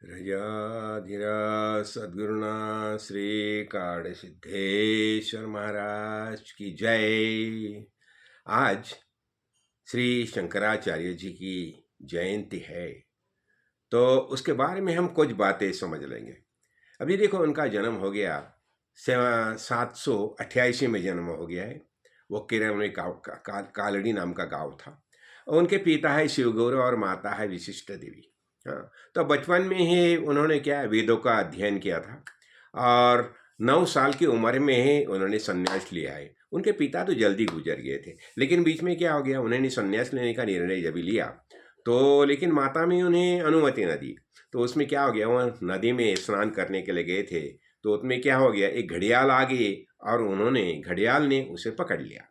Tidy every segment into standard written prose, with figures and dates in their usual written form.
रजाधिराज सद्गुरुनाथ श्री काड़ सिद्धेश्वर महाराज की जय। आज श्री शंकराचार्य जी की जयंती है, तो उसके बारे में हम कुछ बातें समझ लेंगे। अभी देखो, उनका जन्म हो गया 788 में जन्म हो गया है। वो केरल में कालड़ी नाम का गांव था। और उनके पिता है शिवगुरु और माता है विशिष्ट देवी। हाँ, तो बचपन में ही उन्होंने क्या वेदों का अध्ययन किया था, और 9 साल की उम्र में ही उन्होंने संन्यास लिया है। उनके पिता तो जल्दी गुजर गए थे, लेकिन बीच में क्या हो गया, उन्होंने संन्यास लेने का निर्णय जब लिया तो लेकिन माता ने उन्हें अनुमति न दी। तो उसमें क्या हो गया, वो नदी में स्नान करने के लिए गए थे, तो उसमें क्या हो गया, एक घड़ियाल आ गई और उन्होंने घड़ियाल ने उसे पकड़ लिया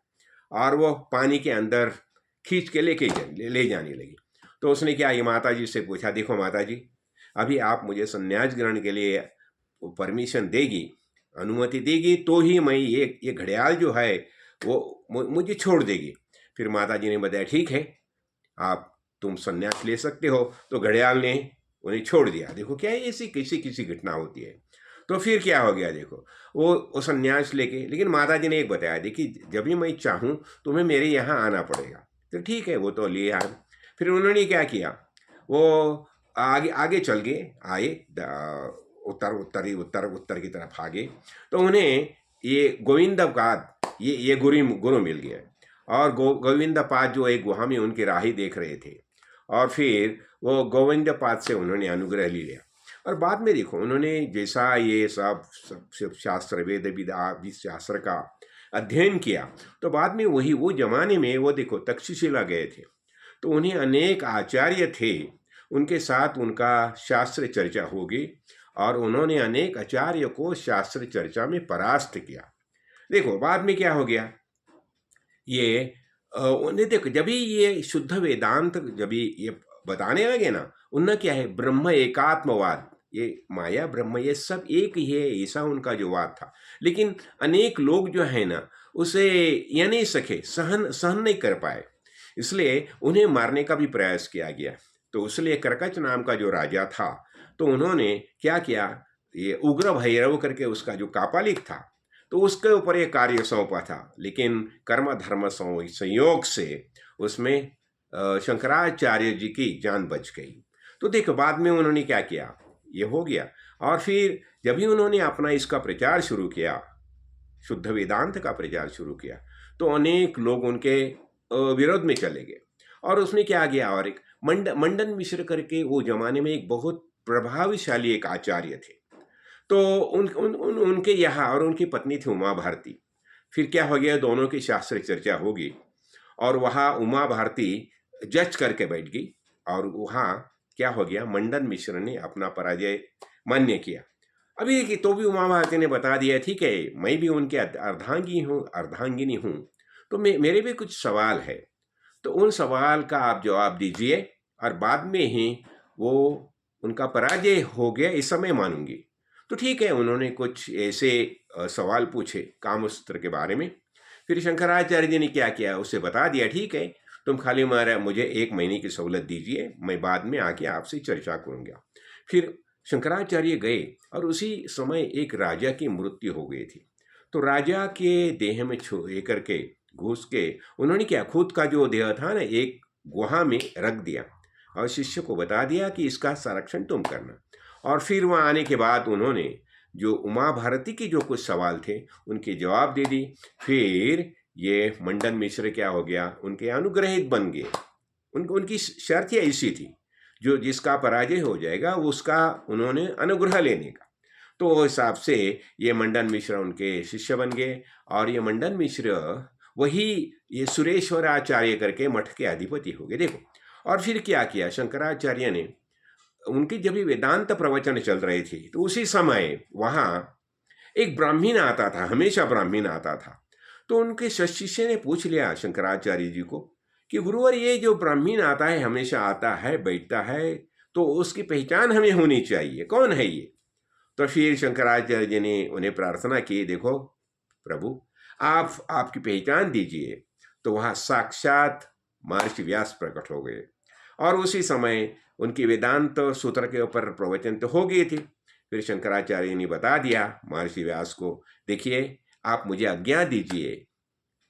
और वो पानी के अंदर खींच के ले जाने लगी। तो उसने क्या, ये माता जी से पूछा, देखो माता जी, अभी आप मुझे संन्यास ग्रहण के लिए परमिशन देगी, अनुमति देगी, तो ही मैं ये घड़ियाल जो है वो मुझे छोड़ देगी। फिर माता जी ने बताया, ठीक है, आप तुम संन्यास ले सकते हो। तो घड़ियाल ने उन्हें छोड़ दिया। देखो क्या है, ऐसी किसी किसी घटना होती है। तो फिर क्या हो गया, देखो वो संन्यास लेके, लेकिन माता जी ने एक बताया, देखिए जब भी मैं चाहूँ तुम्हें मेरे यहाँ आना पड़ेगा। तो ठीक है, वो तो लिए आए। फिर उन्होंने क्या किया, वो आगे आगे चल गए, आए उत्तर उत्तर की तरफ आगे। तो उन्हें ये गोविंद का ये गुरु गुरु मिल गया। और गोविंद पाद जो एक गुहा में उनकी राही देख रहे थे, और फिर वो गोविंद पाद से उन्होंने अनुग्रह ले लिया। और बाद में देखो, उन्होंने जैसा ये सब शास्त्र वेद विदा शास्त्र का अध्ययन किया, तो बाद में वही वो जमाने में वो देखो तक्षशिला गए थे, तो उन्हें अनेक आचार्य थे, उनके साथ उनका शास्त्र चर्चा होगी, और उन्होंने अनेक आचार्य को शास्त्र चर्चा में परास्त किया। देखो बाद में क्या हो गया, ये उन्हें देखो, जब भी ये शुद्ध वेदांत जब भी ये बताने लगे ना, उनने क्या है, ब्रह्म एकात्मवाद, ये माया ब्रह्म ये सब एक ही है, ऐसा उनका जो वाद था। लेकिन अनेक लोग जो है ना, उसे ये नहीं सके, सहन सहन नहीं कर पाए, इसलिए उन्हें मारने का भी प्रयास किया गया। तो इसलिए करकच नाम का जो राजा था, तो उन्होंने क्या किया, ये उग्र भैरव करके उसका जो कापालिक था, तो उसके ऊपर ये कार्य सौंपा था। लेकिन कर्म धर्म संयोग से उसमें शंकराचार्य जी की जान बच गई। तो देखो बाद में उन्होंने क्या किया, ये हो गया। और फिर जब भी उन्होंने अपना इसका प्रचार शुरू किया, शुद्ध वेदांत का प्रचार शुरू किया, तो अनेक लोग उनके विरोध में चले गए। और उसमें क्या गया, और एक मंडन मिश्र करके वो जमाने में एक बहुत प्रभावशाली एक आचार्य थे। तो उनके यहाँ, और उनकी पत्नी थी उमा भारती। फिर क्या हो गया, दोनों की शास्त्र चर्चा होगी, और वहाँ उमा भारती जज करके बैठ गई। और वहाँ क्या हो गया, मंडन मिश्र ने अपना पराजय मान्य किया। अभी तो भी उमा भारती ने बता दिया, ठीक है, मैं भी उनके अर्धांगिनी हूँ, तो मेरे भी कुछ सवाल है, तो उन सवाल का आप जवाब दीजिए, और बाद में ही वो उनका पराजय हो गया इस समय मानूंगी। तो ठीक है, उन्होंने कुछ ऐसे सवाल पूछे कामसूत्र के बारे में। फिर शंकराचार्य जी ने क्या किया, उसे बता दिया, ठीक है, तुम खाली मुझे 1 महीने की सहूलत दीजिए, मैं बाद में आके आपसे चर्चा करूंगा। फिर शंकराचार्य गए, और उसी समय एक राजा की मृत्यु हो गई थी। तो राजा के देह में छू करके घुस के उन्होंने क्या, खुद का जो देह था ना, एक गुहा में रख दिया, और शिष्य को बता दिया कि इसका संरक्षण तुम करना। और फिर वहाँ आने के बाद उन्होंने जो उमा भारती के जो कुछ सवाल थे उनके जवाब दे दी। फिर ये मंडन मिश्र क्या हो गया, उनके अनुग्रहित बन गए। उनकी शर्त ही ऐसी थी, जो जिसका पराजय हो जाएगा उसका उन्होंने अनुग्रह लेने का। तो उस हिसाब से ये मंडन मिश्र उनके शिष्य बन गए। और ये मंडन मिश्र वही ये सुरेश्वर आचार्य करके मठ के अधिपति हो गए, देखो। और फिर क्या किया शंकराचार्य ने, उनकी जब भी वेदांत प्रवचन चल रहे थे, तो उसी समय वहाँ एक ब्राह्मण आता था, हमेशा ब्राह्मण आता था। तो उनके शिष्य ने पूछ लिया शंकराचार्य जी को कि गुरुवर, ये जो ब्राह्मण आता है, हमेशा आता है बैठता है, तो उसकी पहचान हमें होनी चाहिए, कौन है ये। तो फिर शंकराचार्य जी ने उन्हें प्रार्थना की, देखो प्रभु, आप आपकी पहचान दीजिए। तो वहाँ साक्षात महर्षि व्यास प्रकट हो गए, और उसी समय उनकी वेदांत सूत्र के ऊपर प्रवचन तो हो गए थे। फिर शंकराचार्य ने बता दिया महर्षि व्यास को, देखिए आप मुझे आज्ञा दीजिए,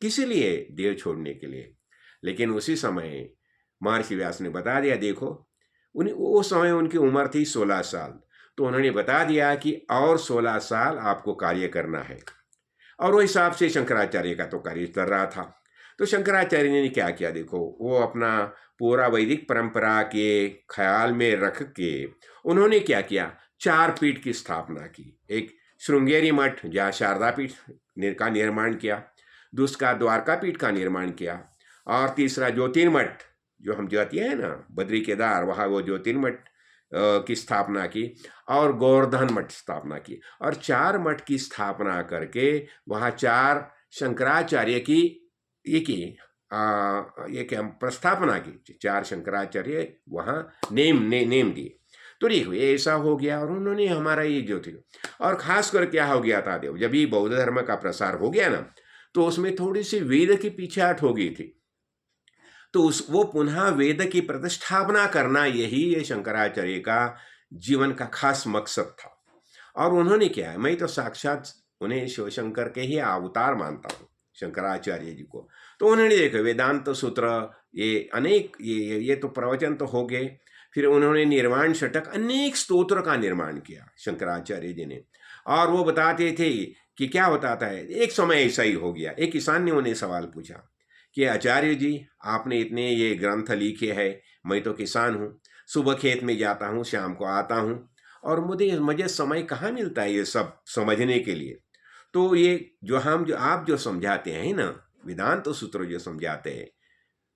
किस लिए? देह छोड़ने के लिए। लेकिन उसी समय महर्षि व्यास ने बता दिया, देखो उस समय उनकी उम्र थी 16 साल, तो उन्होंने बता दिया कि और 16 साल आपको कार्य करना है। और वो हिसाब से शंकराचार्य का तो कार्य कर रहा था। तो शंकराचार्य ने क्या किया, देखो वो अपना पूरा वैदिक परंपरा के ख्याल में रख के उन्होंने क्या किया, 4 पीठ की स्थापना की। एक श्रृंगेरी मठ जहाँ शारदा पीठ का निर्माण किया, दूसरा द्वारका पीठ का निर्माण किया, और तीसरा ज्योतिर्मठ जो हम जाती है ना बद्री केदार, वहाँ वो ज्योतिर्मठ की स्थापना की, और गोवर्धन मठ स्थापना की। और 4 मठ की स्थापना करके वहाँ 4 शंकराचार्य की ये क्या प्रस्थापना की, 4 शंकराचार्य वहाँ नेम दिए। तो देखो ये ऐसा हो गया। और उन्होंने हमारा ये जो थे, और खास कर क्या हो गया था, देव जब ये बौद्ध धर्म का प्रसार हो गया ना, तो उसमें थोड़ी सी वेद की पीछेहट हो गई थी। तो वो पुनः वेद की प्रतिष्ठापना करना, यही ये शंकराचार्य का जीवन का खास मकसद था। और उन्होंने क्या है, मैं तो साक्षात उन्हें शिवशंकर के ही अवतार मानता हूँ, शंकराचार्य जी को। तो उन्होंने देखो वेदांत सूत्र, ये अनेक ये तो प्रवचन तो हो गए। फिर उन्होंने निर्वाण षटक, अनेक स्तोत्र का निर्माण किया शंकराचार्य जी ने। और वो बताते थे कि क्या बताता है, एक समय ऐसा ही हो गया, एक किसान ने उन्हें सवाल पूछा कि आचार्य जी आपने इतने ये ग्रंथ लिखे हैं, मैं तो किसान हूँ, सुबह खेत में जाता हूँ, शाम को आता हूँ, और मुझे समय कहाँ मिलता है ये सब समझने के लिए। तो ये जो आप जो समझाते हैं ना, वेदांत तो सूत्र जो समझाते हैं,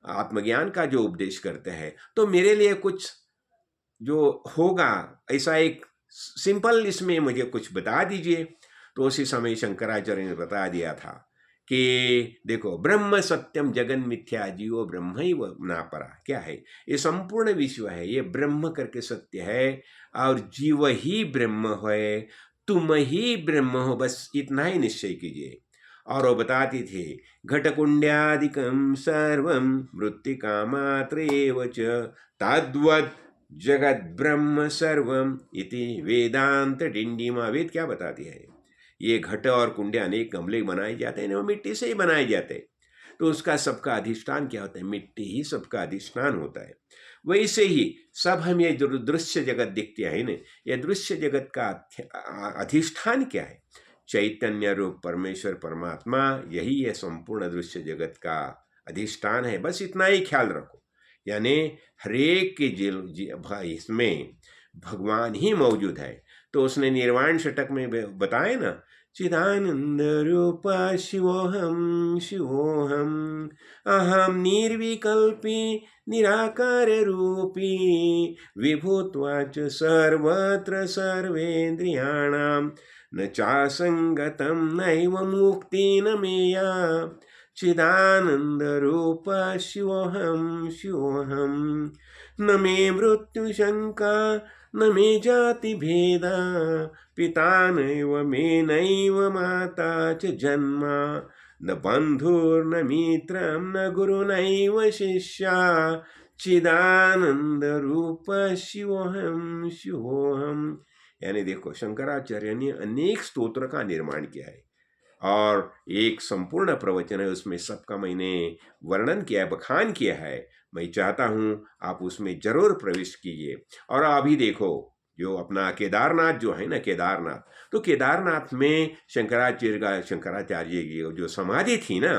आत्मज्ञान का जो उपदेश करते हैं, तो मेरे लिए कुछ जो होगा ऐसा एक सिंपल इसमें मुझे कुछ बता दीजिए। तो उसी समय शंकराचार्य ने बता दिया था कि देखो ब्रह्म सत्यम जगन मिथ्या जीवो ब्रह्म ही ना परा। क्या है, ये संपूर्ण विश्व है, ये ब्रह्म करके सत्य है, और जीव ही ब्रह्म है, तुम ही ब्रह्म हो, बस इतना ही निश्चय कीजिए। और वो बताती थी घटकुंड्यादिकम सर्वम मृत्तिका मात्रेव च तद्वत् जगत ब्रह्म सर्वम इति वेदांत डिंडीमा। वेद क्या बताती है, ये घट और कुंडे अनेक गमले बनाए जाते हैं, वो मिट्टी से ही बनाए जाते हैं। तो उसका सबका अधिष्ठान क्या होता है, मिट्टी ही सबका अधिष्ठान होता है। वैसे ही सब हम ये जो दृश्य जगत दिखते हैं ना, ये दृश्य जगत का अधिष्ठान क्या है, चैतन्य रूप परमेश्वर परमात्मा, यही ये संपूर्ण दृश्य जगत का अधिष्ठान है। बस इतना ही ख्याल रखो, यानी हरेक के इसमें भगवान ही मौजूद है। तो उसने निर्वाण षटक में बताए ना, चिदानंद रूप शिवोहम शिवोहम अहम निर्विकल्पी निराकार रूपी विभूत्वाच सर्वत्र सर्वेन्द्रियाणाम न चासंगतम नैव मुक्ति न मेया चिदानंद रूप शिवोहम शिवोहम न मे मृत्यु शंका न मे जाति भेदा पिता नैव मे नैव माता च जन्मा न बंधुर्न मित्रं न गुरुनैव शिष्या चिदानंद रूप शिवोहम शिवोहम। यानी देखो शंकराचार्य ने अनेक स्तोत्र का निर्माण किया है, और एक संपूर्ण प्रवचन है, उसमें सबका मैंने वर्णन किया है, बखान किया है। मैं चाहता हूँ आप उसमें जरूर प्रवेश कीजिए। और अभी देखो जो अपना केदारनाथ जो है ना, केदारनाथ, तो केदारनाथ में शंकराचार्य की जो समाधि थी ना,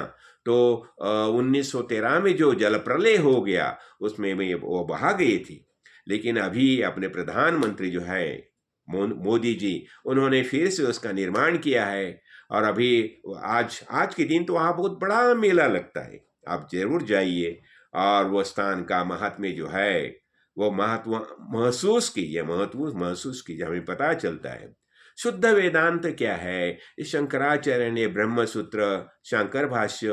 तो 1913 में जो जल प्रलय हो गया उसमें वो बहा गई थी। लेकिन अभी अपने प्रधानमंत्री जो है मोदी जी, उन्होंने फिर से उसका निर्माण किया है। और अभी आज के दिन तो वहाँ बहुत बड़ा मेला लगता है, आप जरूर जाइए। और वो स्थान का महात्म्य जो है वो महत्व महसूस कीजिए, हमें पता चलता है। शुद्ध वेदांत क्या है, शंकराचार्य ने ब्रह्म सूत्र, शंकर भाष्य,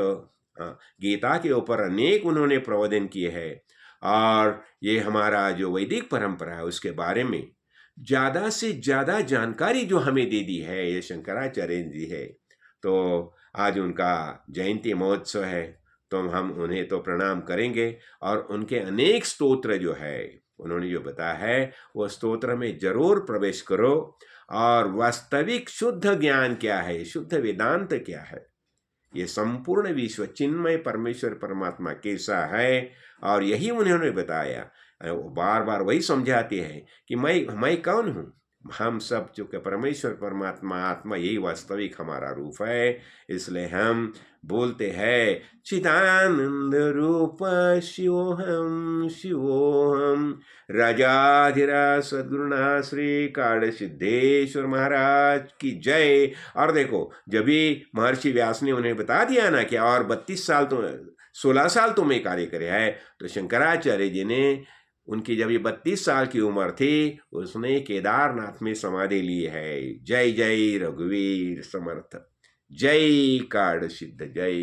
गीता के ऊपर अनेक उन्होंने प्रवचन किए हैं। और ये हमारा जो वैदिक परंपरा है उसके बारे में ज़्यादा से ज़्यादा जानकारी जो हमें दे दी है ये शंकराचार्य जी है। तो आज उनका जयंती महोत्सव है, तो हम उन्हें तो प्रणाम करेंगे। और उनके अनेक स्तोत्र जो है उन्होंने जो बताया है वो स्तोत्र में जरूर प्रवेश करो। और वास्तविक शुद्ध ज्ञान क्या है, शुद्ध वेदांत क्या है, ये संपूर्ण विश्व चिन्मय परमेश्वर परमात्मा कैसा है, और यही उन्होंने बताया। वो बार बार वही समझाते हैं कि मैं कौन हूँ। हम सब जो कि परमेश्वर परमात्मा आत्मा यही वास्तविक हमारा रूप है। इसलिए हम बोलते हैं चिदानंद रूप शिवोहम शिवोहम। राजाधिराज सद्गुरुनाथ श्री काड़ सिद्धेश्वर महाराज की जय। और देखो, जब भी महर्षि व्यास ने उन्हें बता दिया ना कि और 32 साल तो 16 साल तो मैं कार्य करे है, तो शंकराचार्य जी ने उनकी जब ये 32 साल की उम्र थी, उसने केदारनाथ में समाधि ली है। जय जय रघुवीर समर्थ, जय काड़ सिद्ध, जय।